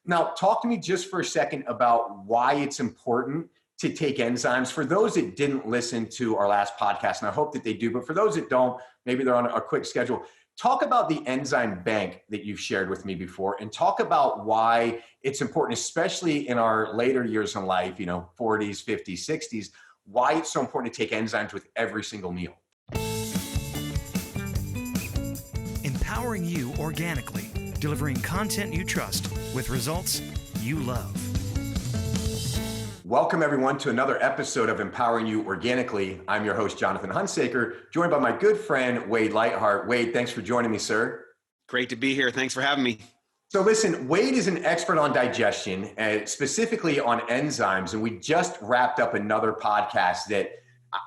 Now, talk to me just for a second about why it's important to take enzymes. For those that didn't listen to our last podcast, and I hope that they do, but for those that don't, maybe they're on a quick schedule, talk about the enzyme bank that you've shared with me before, and talk about why it's important, especially in our later years in life, 40s, 50s, 60s, why it's so important to take enzymes with every single meal. Empowering you organically, delivering content you trust with results you love. Welcome everyone to another episode of Empowering You Organically. I'm your host, Jonathan Hunsaker, joined by my good friend, Wade Lightheart. Wade, thanks for joining me, sir. Great to be here. Thanks for having me. So listen, Wade is an expert on digestion, specifically on enzymes, and we just wrapped up another podcast that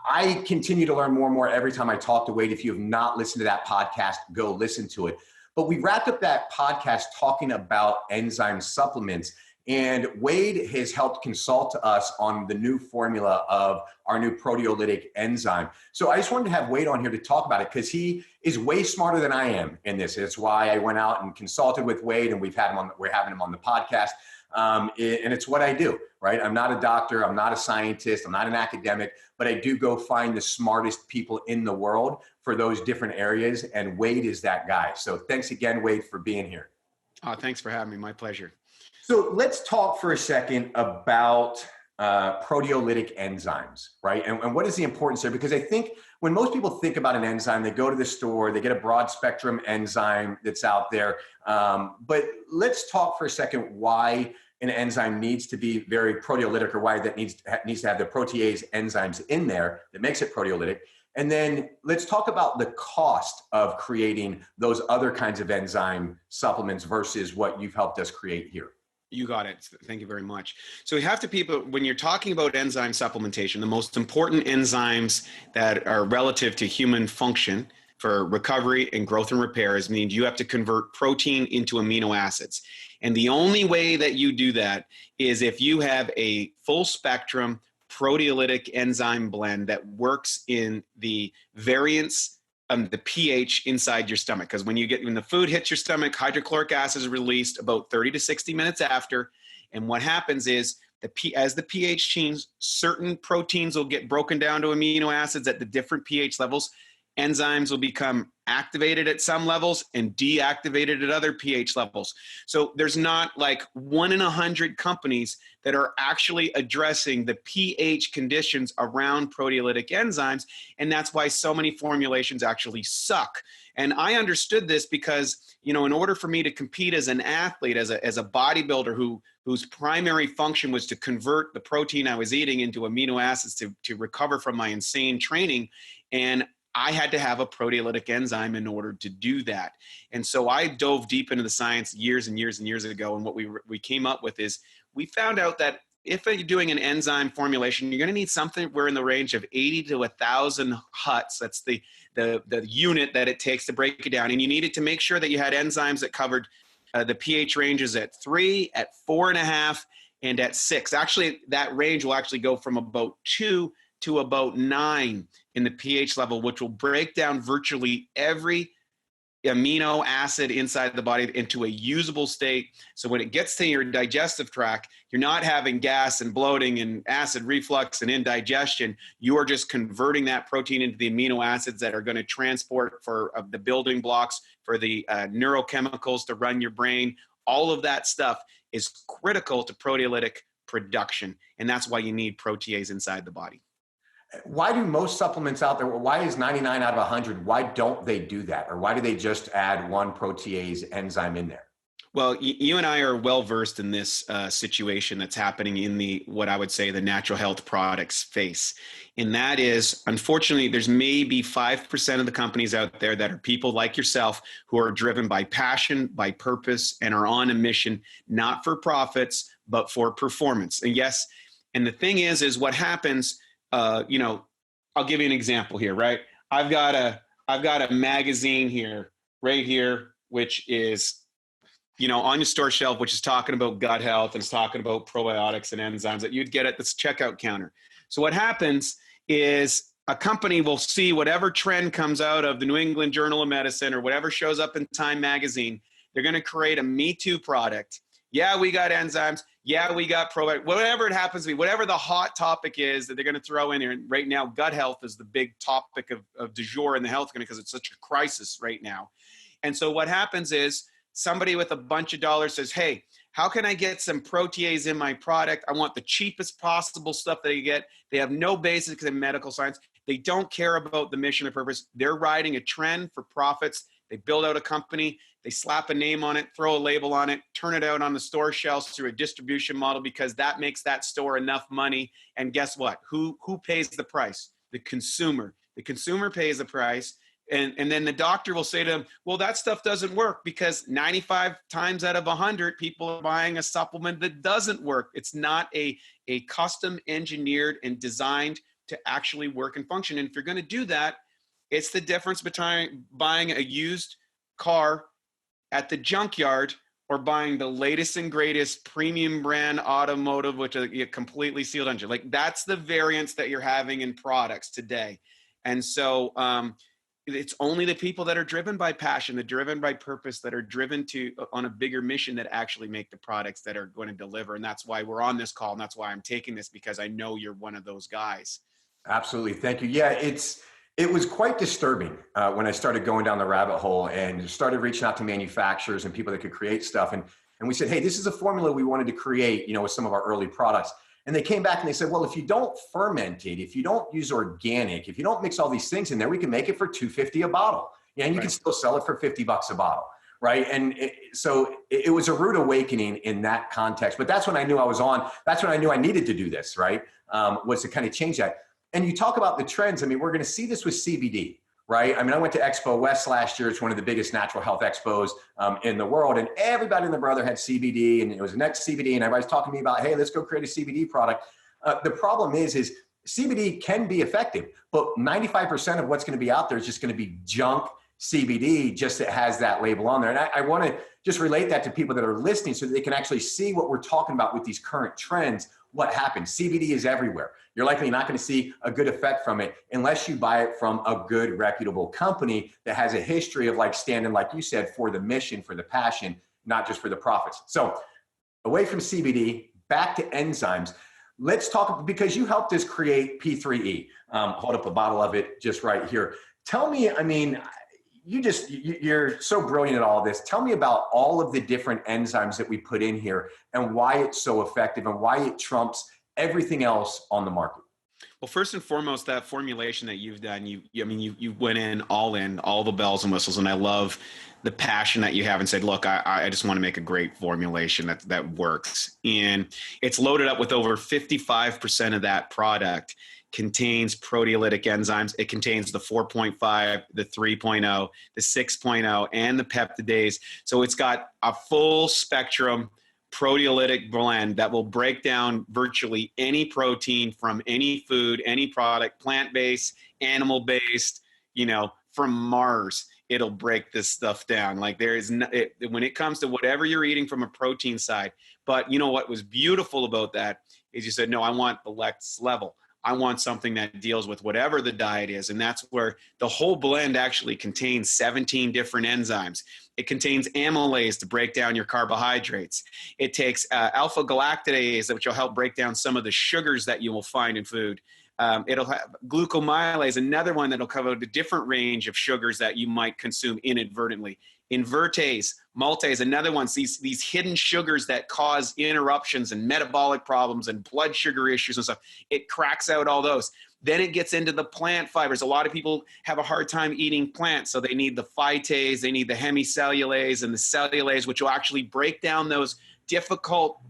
I continue to learn more and more every time I talk to Wade. If you have not listened to that podcast, go listen to it. But we wrapped up that podcast talking about enzyme supplements, and Wade has helped consult to us on the new formula of our new proteolytic enzyme. So I just wanted to have Wade on here to talk about it because he is way smarter than I am in this. It's why I went out and consulted with Wade, and we're having him on the podcast. And it's what I do, right? I'm not a doctor. I'm not a scientist. I'm not an academic, but I do go find the smartest people in the world for those different areas. And Wade is that guy. So thanks again, Wade, for being here. Oh, thanks for having me. My pleasure. So let's talk for a second about proteolytic enzymes, right? And what is the importance there? Because I think when most people think about an enzyme, they go to the store, they get a broad spectrum enzyme that's out there. But let's talk for a second why an enzyme needs to be very proteolytic, or why that needs to have the protease enzymes in there that makes it proteolytic. And then let's talk about the cost of creating those other kinds of enzyme supplements versus what you've helped us create here. You got it. Thank you very much. So we have to people, when you're talking about enzyme supplementation, the most important enzymes that are relative to human function for recovery and growth and repair means you have to convert protein into amino acids. And the only way that you do that is if you have a full spectrum proteolytic enzyme blend that works in the variance the pH inside your stomach. Because when the food hits your stomach, hydrochloric acid is released about 30 to 60 minutes after. And what happens is as the pH changes, certain proteins will get broken down to amino acids at the different pH levels. Enzymes will become activated at some levels and deactivated at other pH levels. So there's not like 1 in 100 companies that are actually addressing the pH conditions around proteolytic enzymes. And that's why so many formulations actually suck. And I understood this because, in order for me to compete as an athlete, as a bodybuilder whose primary function was to convert the protein I was eating into amino acids to recover from my insane training, and I had to have a proteolytic enzyme in order to do that. And so I dove deep into the science years and years and years ago. And what we came up with is we found out that if you're doing an enzyme formulation, you're going to need something we're in the range of 80 to 1,000 huts. That's the unit that it takes to break it down. And you needed to make sure that you had enzymes that covered the pH ranges at 3, at 4.5, and at 6. Actually, that range will actually go from about 2 to about 9 in the pH level, which will break down virtually every amino acid inside the body into a usable state. So when it gets to your digestive tract, you're not having gas and bloating and acid reflux and indigestion. You are just converting that protein into the amino acids that are going to transport for the building blocks for the neurochemicals to run your brain. All of that stuff is critical to proteolytic production. And that's why you need protease inside the body. Why do most supplements out there, why is 99 out of 100, why don't they do that? Or why do they just add one protease enzyme in there? Well, you and I are well versed in this situation that's happening in what I would say the natural health products space. And that is, unfortunately, there's maybe 5% of the companies out there that are people like yourself who are driven by passion, by purpose, and are on a mission, not for profits, but for performance. And yes, and the thing is what happens, I'll give you an example here, right? I've got a magazine here, right here, which is, on your store shelf, which is talking about gut health and it's talking about probiotics and enzymes that you'd get at this checkout counter. So what happens is a company will see whatever trend comes out of the New England Journal of Medicine or whatever shows up in Time magazine. They're going to create a Me Too product. Yeah, we got enzymes. Yeah, we got probiotics. Whatever it happens to be, whatever the hot topic is that they're going to throw in here. And right now, gut health is the big topic of du jour in the health because it's such a crisis right now. And so what happens is somebody with a bunch of dollars says, hey, how can I get some protease in my product? I want the cheapest possible stuff that you get. They have no basics in medical science. They don't care about the mission or purpose. They're riding a trend for profits. They build out a company. They slap a name on it, throw a label on it, turn it out on the store shelves through a distribution model because that makes that store enough money. And guess what? Who pays the price? The consumer. The consumer pays the price. And then the doctor will say to them, well, that stuff doesn't work because 95 times out of 100 people are buying a supplement that doesn't work. It's not a custom engineered and designed to actually work and function. And if you're going to do that, it's the difference between buying a used car at the junkyard or buying the latest and greatest premium brand automotive, which is a completely sealed engine. Like that's the variance that you're having in products today. And so it's only the people that are driven by passion, that are driven by purpose, that are driven to on a bigger mission that actually make the products that are going to deliver. And that's why we're on this call. And that's why I'm taking this, because I know you're one of those guys. Absolutely. Thank you. Yeah, it was quite disturbing when I started going down the rabbit hole and started reaching out to manufacturers and people that could create stuff. And we said, hey, this is a formula we wanted to create, with some of our early products. And they came back and they said, well, if you don't ferment it, if you don't use organic, if you don't mix all these things in there, we can make it for $2.50 a bottle. Yeah, and you can still sell it for $50 a bottle. Right. And so it was a rude awakening in that context. But that's when I knew I was on. That's when I knew I needed to do this. Right. Was to kind of change that. And you talk about the trends. I mean, we're going to see this with CBD. Right. I mean, I went to Expo West last year. It's one of the biggest natural health expos in the world. And everybody and their brother had CBD, and it was the next CBD. And everybody's talking to me about, hey, let's go create a CBD product. The problem is CBD can be effective, but 95% of what's going to be out there is just going to be junk CBD, just that has that label on there. And I want to just relate that to people that are listening so that they can actually see what we're talking about with these current trends. What happens? CBD is everywhere. You're likely not going to see a good effect from it unless you buy it from a good, reputable company that has a history of standing, like you said, for the mission, for the passion, not just for the profits. So away from CBD, back to enzymes. Let's talk, because you helped us create P3E. Hold up a bottle of it just right here. Tell me, I mean, you're so brilliant at all this. Tell me about all of the different enzymes that we put in here and why it's so effective and why it trumps everything else on the market. Well, first and foremost, that formulation that you've done, you went in, all the bells and whistles, and I love the passion that you have and said, look, I just want to make a great formulation that works. And it's loaded up with over 55% of that product contains proteolytic enzymes. It contains the 4.5, the 3.0, the 6.0, and the peptidase. So it's got a full spectrum proteolytic blend that will break down virtually any protein from any food, any product, plant-based, animal-based, from Mars. It'll break this stuff down. Like there is when it comes to whatever you're eating from a protein side. But what was beautiful about that is you said, no, I want the next level. I want something that deals with whatever the diet is. And that's where the whole blend actually contains 17 different enzymes. It contains amylase to break down your carbohydrates. It takes alpha galactidase, which will help break down some of the sugars that you will find in food. It'll have glucomylase, another one that'll cover a different range of sugars that you might consume inadvertently. Invertase, maltase, another one, these hidden sugars that cause interruptions and metabolic problems and blood sugar issues and stuff. It cracks out all those. Then it gets into the plant fibers. A lot of people have a hard time eating plants, so they need the phytase, they need the hemicellulase and the cellulase, which will actually break down those difficult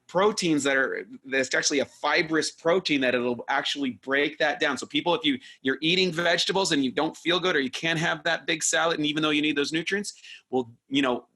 proteins that's actually a fibrous protein that it'll actually break that down. So people, if you're eating vegetables and you don't feel good or you can't have that big salad, and even though you need those nutrients, well,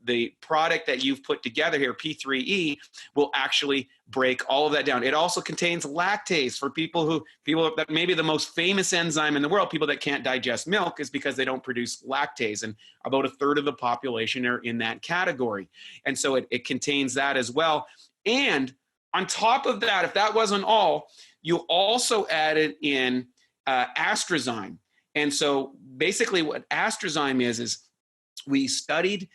the product that you've put together here, P3E, will actually break all of that down. It also contains lactase for people that maybe the most famous enzyme in the world, people that can't digest milk, is because they don't produce lactase. And about a third of the population are in that category. And so it contains that as well. And on top of that, if that wasn't all, you also added in AstraZyme. And so basically what AstraZyme is we studied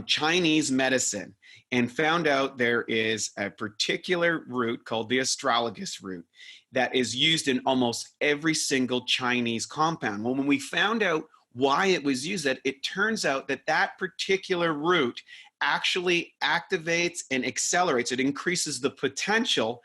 Chinese medicine, and found out there is a particular root called the astragalus root that is used in almost every single Chinese compound. Well, when we found out why it was used, that it turns out that that particular root actually activates and accelerates, it increases the potential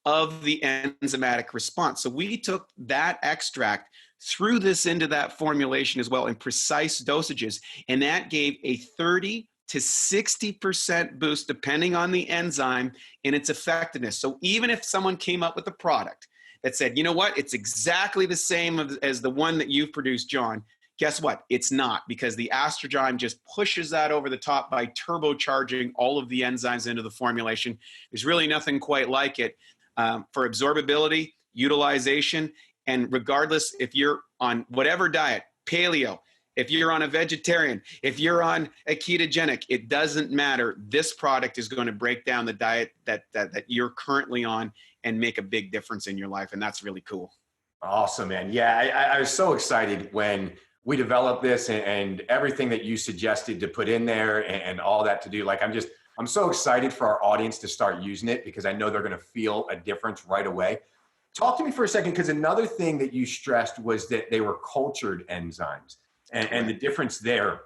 of the enzymatic response. So we took that extract, threw this into that formulation as well in precise dosages, and that gave a 30 to 60% boost depending on the enzyme in its effectiveness. So even if someone came up with a product that said, you know what, it's exactly the same as the one that you've produced, John, guess what? It's not, because the AstraZyme just pushes that over the top by turbocharging all of the enzymes into the formulation. There's really nothing quite like it for absorbability, utilization, and regardless if you're on whatever diet, paleo, if you're on a vegetarian, if you're on a ketogenic, it doesn't matter. This product is going to break down the diet that you're currently on and make a big difference in your life. And that's really cool. Awesome, man. Yeah, I was so excited when we developed this and everything that you suggested to put in there and all that to do. Like, I'm so excited for our audience to start using it because I know they're going to feel a difference right away. Talk to me for a second, because another thing that you stressed was that they were cultured enzymes and the difference there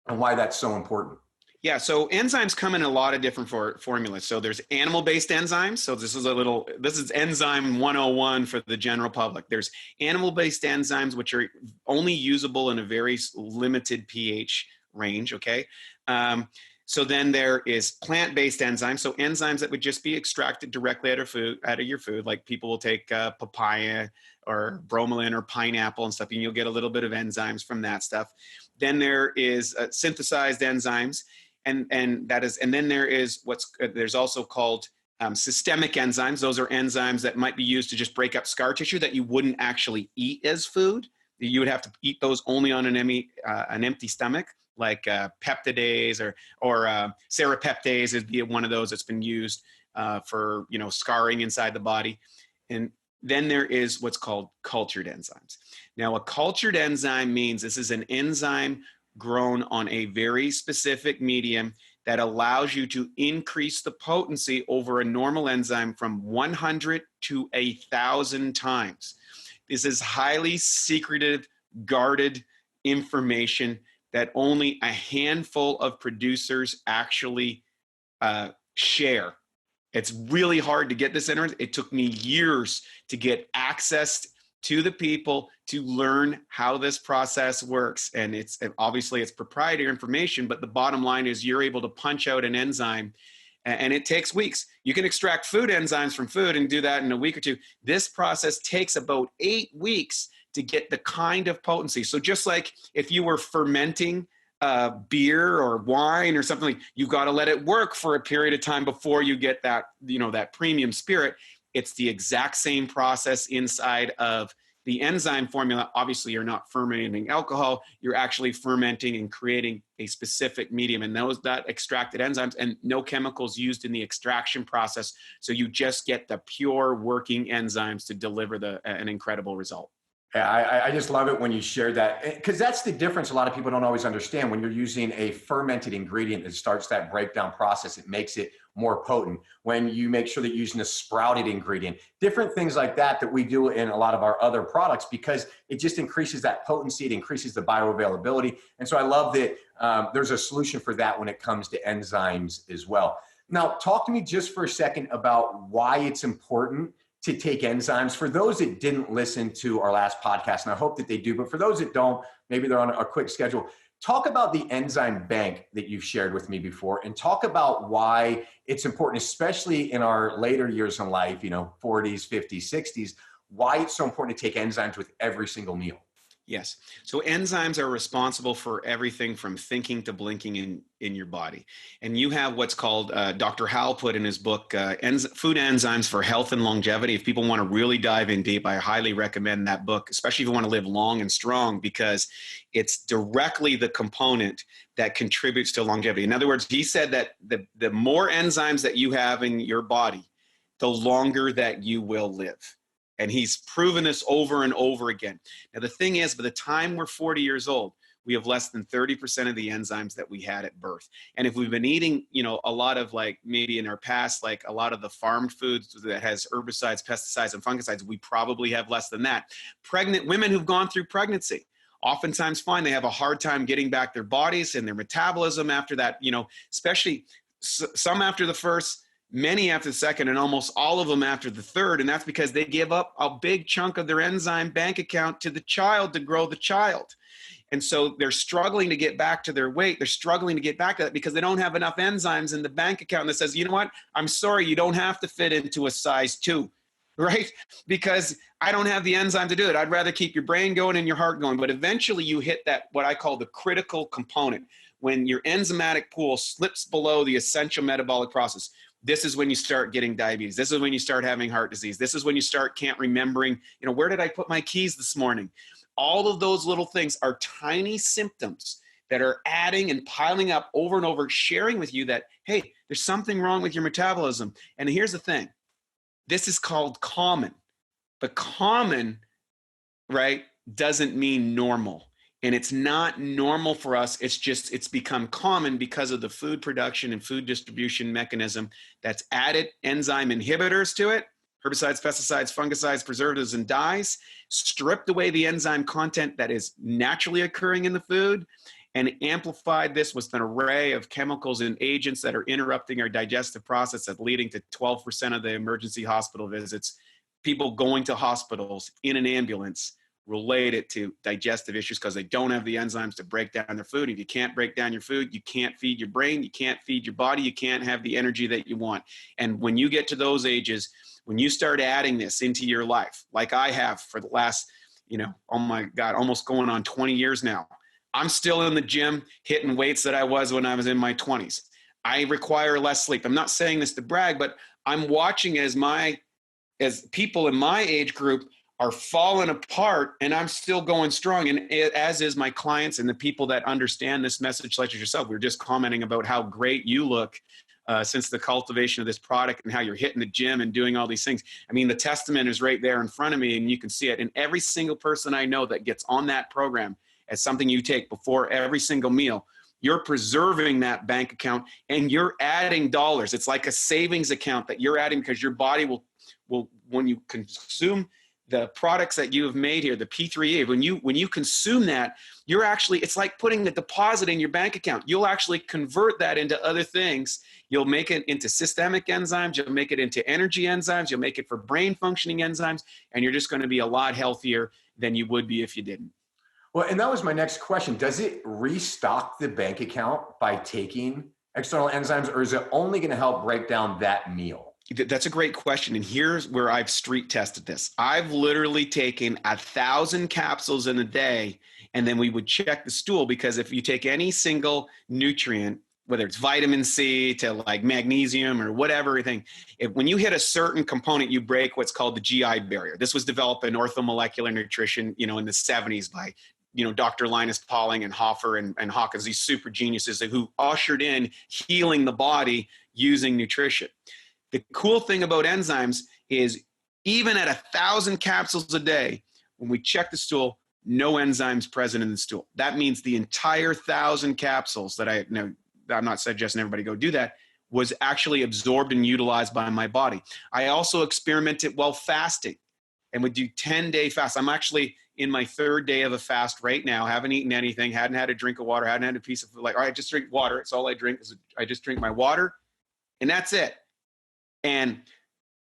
and why that's so important. Yeah, so enzymes come in a lot of different formulas. So there's animal-based enzymes. So this is enzyme 101 for the general public. There's animal-based enzymes, which are only usable in a very limited pH range, okay? So then there is plant-based enzymes. So enzymes that would just be extracted directly out of your food, like people will take papaya or bromelain or pineapple and stuff, and you'll get a little bit of enzymes from that stuff. Then there is synthesized enzymes. And then there is there's also called systemic enzymes. Those are enzymes that might be used to just break up scar tissue that you wouldn't actually eat as food. You would have to eat those only on an empty stomach, like peptidase or serrapeptase would be one of those that's been used for scarring inside the body. And then there is what's called cultured enzymes. Now, a cultured enzyme means this is an enzyme grown on a very specific medium that allows you to increase the potency over a normal enzyme from 100 to 1,000 times. This is highly secretive, guarded information that only a handful of producers actually share. It's really hard to get this information. It took me years to get access to the people to learn how this process works. And it's obviously it's proprietary information, but the bottom line is you're able to punch out an enzyme and it takes weeks. You can extract food enzymes from food and do that in a week or two. This process takes about 8 weeks to get the kind of potency. So just like if you were fermenting beer or wine or something, you've got to let it work for a period of time before you get that, that premium spirit. It's the exact same process inside of the enzyme formula. Obviously, you're not fermenting alcohol. You're actually fermenting and creating a specific medium. And that extracted enzymes and no chemicals used in the extraction process. So you just get the pure working enzymes to deliver an incredible result. Yeah, I just love it when you share that, because that's the difference a lot of people don't always understand. When you're using a fermented ingredient that starts that breakdown process, it makes it more potent. When you make sure that you're using a sprouted ingredient, different things like that we do in a lot of our other products, because it just increases that potency, it increases the bioavailability. And so I love that there's a solution for that when it comes to enzymes as well. Now, talk to me just for a second about why it's important to take enzymes. For those that didn't listen to our last podcast, and I hope that they do, but for those that don't, maybe they're on a quick schedule, talk about the enzyme bank that you've shared with me before, and talk about why it's important, especially in our later years in life, 40s, 50s, 60s, why it's so important to take enzymes with every single meal. Yes. So enzymes are responsible for everything from thinking to blinking in your body. And you have what's called, Dr. Howell put in his book, Food Enzymes for Health and Longevity. If people want to really dive in deep, I highly recommend that book, especially if you want to live long and strong, because it's directly the component that contributes to longevity. In other words, he said that the more enzymes that you have in your body, the longer that you will live. And he's proven this over and over again. Now, the thing is, by the time we're 40 years old, we have less than 30% of the enzymes that we had at birth. And if we've been eating, you know, a lot of like maybe in our past, like a lot of the farmed foods that has herbicides, pesticides, and fungicides, we probably have less than that. Pregnant women who've gone through pregnancy, oftentimes find they have a hard time getting back their bodies and their metabolism after that, you know, especially some after the first, many after the second, and almost all of them after the third. And that's because they give up a big chunk of their enzyme bank account to the child to grow the child. And so they're struggling to get back to their weight. They're struggling to get back to that because they don't have enough enzymes in the bank account that says, you know what, I'm sorry, you don't have to fit into a size 2. Right? Because I don't have the enzyme to do it. I'd rather keep your brain going and your heart going. But eventually you hit that, what I call the critical component, when your enzymatic pool slips below the essential metabolic process. This is when you start getting diabetes. This is when you start having heart disease. This is when you can't remembering, you know, where did I put my keys this morning? All of those little things are tiny symptoms that are adding and piling up over and over, sharing with you that, hey, there's something wrong with your metabolism. And here's the thing. This is called common, but common, right, doesn't mean normal. And it's not normal for us. It's just, it's become common because of the food production and food distribution mechanism that's added enzyme inhibitors to it, herbicides, pesticides, fungicides, preservatives, and dyes, stripped away the enzyme content that is naturally occurring in the food, and amplified this with an array of chemicals and agents that are interrupting our digestive process, that's leading to 12% of the emergency hospital visits, people going to hospitals in an ambulance related to digestive issues because they don't have the enzymes to break down their food. If you can't break down your food, you can't feed your brain, you can't feed your body, you can't have the energy that you want. And when you get to those ages, when you start adding this into your life, like I have for the last, you know, oh my God, almost going on 20 years now, I'm still in the gym hitting weights that I was when I was in my 20s. I require less sleep. I'm not saying this to brag, but I'm watching as people in my age group are falling apart and I'm still going strong. And as is my clients and the people that understand this message, like yourself. We were just commenting about how great you look since the cultivation of this product and how you're hitting the gym and doing all these things. I mean, the testament is right there in front of me and you can see it. And every single person I know that gets on that program as something you take before every single meal, you're preserving that bank account and you're adding dollars. It's like a savings account that you're adding because your body will when you consume the products that you have made here, the P3A, when you consume that, you're actually, it's like putting a deposit in your bank account. You'll actually convert that into other things. You'll make it into systemic enzymes. You'll make it into energy enzymes. You'll make it for brain functioning enzymes. And you're just going to be a lot healthier than you would be if you didn't. Well, and that was my next question. Does it restock the bank account by taking external enzymes, or is it only going to help break down that meal? That's a great question. And here's where I've street tested this. I've literally taken 1,000 capsules in a day, and then we would check the stool, because if you take any single nutrient, whether it's vitamin C to like magnesium or whatever thing, when you hit a certain component, you break what's called the GI barrier. This was developed in orthomolecular nutrition, in the 70s by Dr. Linus Pauling and Hoffer and Hawkins, these super geniuses who ushered in healing the body using nutrition. The cool thing about enzymes is even at 1,000 capsules a day, when we check the stool, no enzymes present in the stool. That means the entire 1,000 capsules that I'm not suggesting everybody go do that, was actually absorbed and utilized by my body. I also experimented while fasting and would do 10-day fast. I'm actually in my 3rd day of a fast right now, haven't eaten anything, hadn't had a drink of water, hadn't had a piece of food. All right, I just drink water. It's all I drink. I just drink my water and that's it. And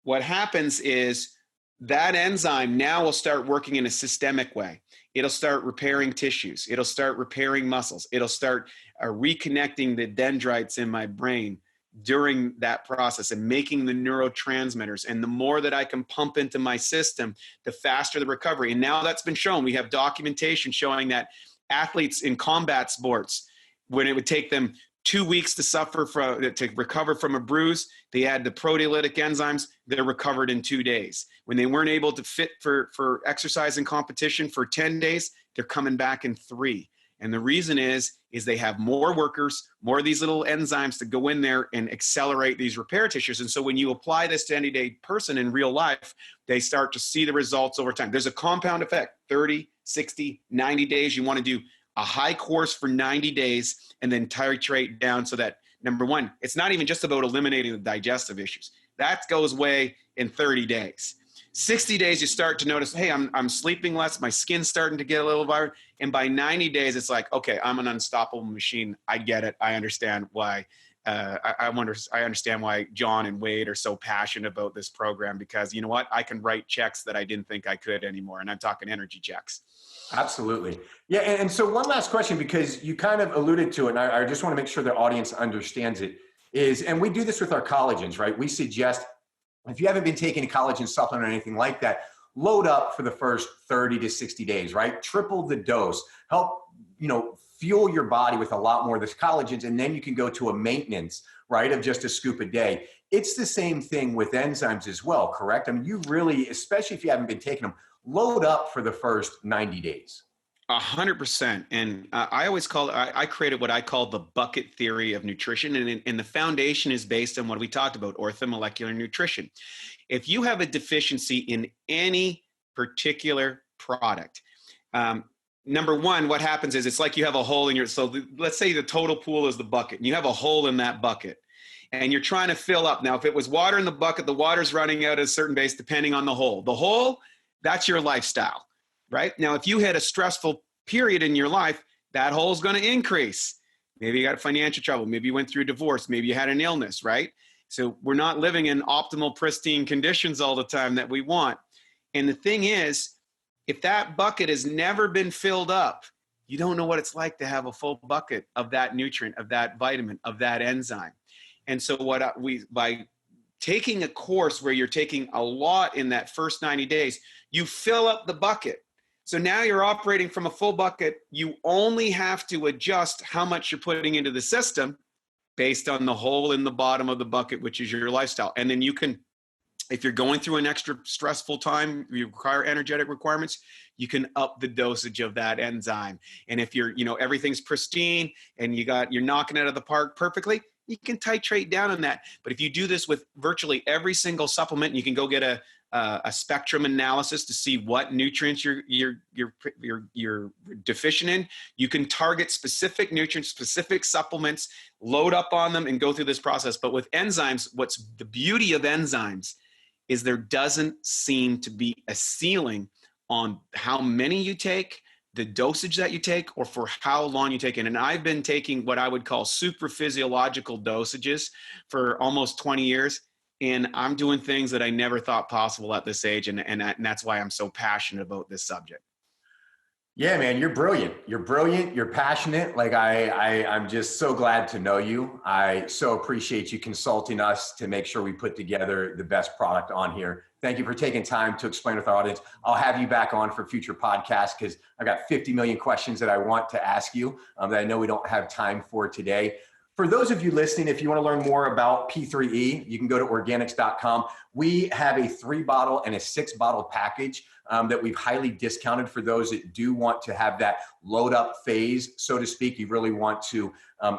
what happens is that enzyme now will start working in a systemic way. It'll start repairing tissues. It'll start repairing muscles. It'll start reconnecting the dendrites in my brain during that process and making the neurotransmitters. And the more that I can pump into my system, the faster the recovery. And now that's been shown. We have documentation showing that athletes in combat sports, when it would take them 2 weeks to recover from a bruise, they add the proteolytic enzymes, they're recovered in 2 days. When they weren't able to fit for exercise and competition for 10 days, they're coming back in 3. And the reason is they have more workers, more of these little enzymes to go in there and accelerate these repair tissues. And so when you apply this to any day person in real life, they start to see the results over time. There's a compound effect, 30, 60, 90 days. You want to do a high course for 90 days and then titrate down so that, number one, it's not even just about eliminating the digestive issues. That goes away in 30 days. 60 days, you start to notice, hey, I'm sleeping less, my skin's starting to get a little vibrant. And by 90 days, it's like, okay, I'm an unstoppable machine. I get it. I understand why. I understand why John and Wade are so passionate about this program, because you know what? I can write checks that I didn't think I could anymore. And I'm talking energy checks. Absolutely. Yeah. And so one last question, because you kind of alluded to it, and I just want to make sure the audience understands it, is, and we do this with our collagens, right? We suggest, if you haven't been taking a collagen supplement or anything like that, load up for the first 30 to 60 days, right? Triple the dose, help, fuel your body with a lot more of this collagens, and then you can go to a maintenance, right, of just a scoop a day. It's the same thing with enzymes as well, correct? I mean, you really, especially if you haven't been taking them, load up for the first 90 days. 100%. And I always I created what I call the bucket theory of nutrition. And the foundation is based on what we talked about, orthomolecular nutrition. If you have a deficiency in any particular product, number one, what happens is it's like you have a hole in let's say the total pool is the bucket, and you have a hole in that bucket and you're trying to fill up. Now, if it was water in the bucket, the water's running out at a certain base, depending on the hole. The hole, that's your lifestyle. Right? Now, if you had a stressful period in your life, that hole is going to increase. Maybe you got financial trouble. Maybe you went through a divorce. Maybe you had an illness, right? So we're not living in optimal, pristine conditions all the time that we want. And the thing is, if that bucket has never been filled up, you don't know what it's like to have a full bucket of that nutrient, of that vitamin, of that enzyme. And so by taking a course where you're taking a lot in that first 90 days, you fill up the bucket. So now you're operating from a full bucket. You only have to adjust how much you're putting into the system based on the hole in the bottom of the bucket, which is your lifestyle. And then you can, if you're going through an extra stressful time, you require energetic requirements, you can up the dosage of that enzyme. And if you're, everything's pristine and you're knocking it out of the park perfectly, you can titrate down on that. But if you do this with virtually every single supplement, you can go get a spectrum analysis to see what nutrients you're deficient in. You can target specific nutrients, specific supplements, load up on them, and go through this process. But with enzymes, what's the beauty of enzymes is there doesn't seem to be a ceiling on how many you take, the dosage that you take, or for how long you take it. And I've been taking what I would call super physiological dosages for almost 20 years. And I'm doing things that I never thought possible at this age. And that's why I'm so passionate about this subject. Yeah, man, you're brilliant. You're brilliant. You're passionate. Like I'm just so glad to know you. I so appreciate you consulting us to make sure we put together the best product on here. Thank you for taking time to explain with our audience. I'll have you back on for future podcasts because I've got 50 million questions that I want to ask you that I know we don't have time for today. For those of you listening, if you want to learn more about P3E, you can go to Organixx.com. We have a 3-bottle and a 6-bottle package that we've highly discounted for those that do want to have that load up phase, so to speak. You really want to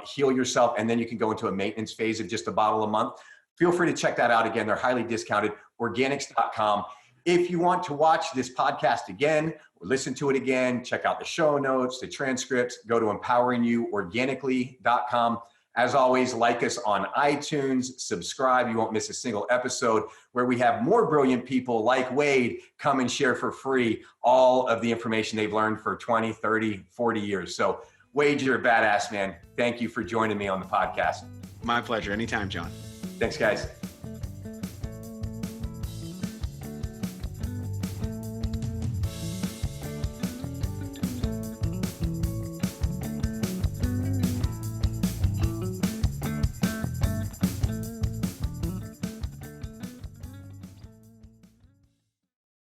heal yourself, and then you can go into a maintenance phase of just a bottle a month. Feel free to check that out again. They're highly discounted, Organixx.com. If you want to watch this podcast again, or listen to it again, check out the show notes, the transcripts, go to EmpoweringYouOrganically.com. As always, like us on iTunes, subscribe. You won't miss a single episode where we have more brilliant people like Wade come and share for free all of the information they've learned for 20, 30, 40 years. So Wade, you're a badass, man. Thank you for joining me on the podcast. My pleasure. Anytime, John. Thanks, guys.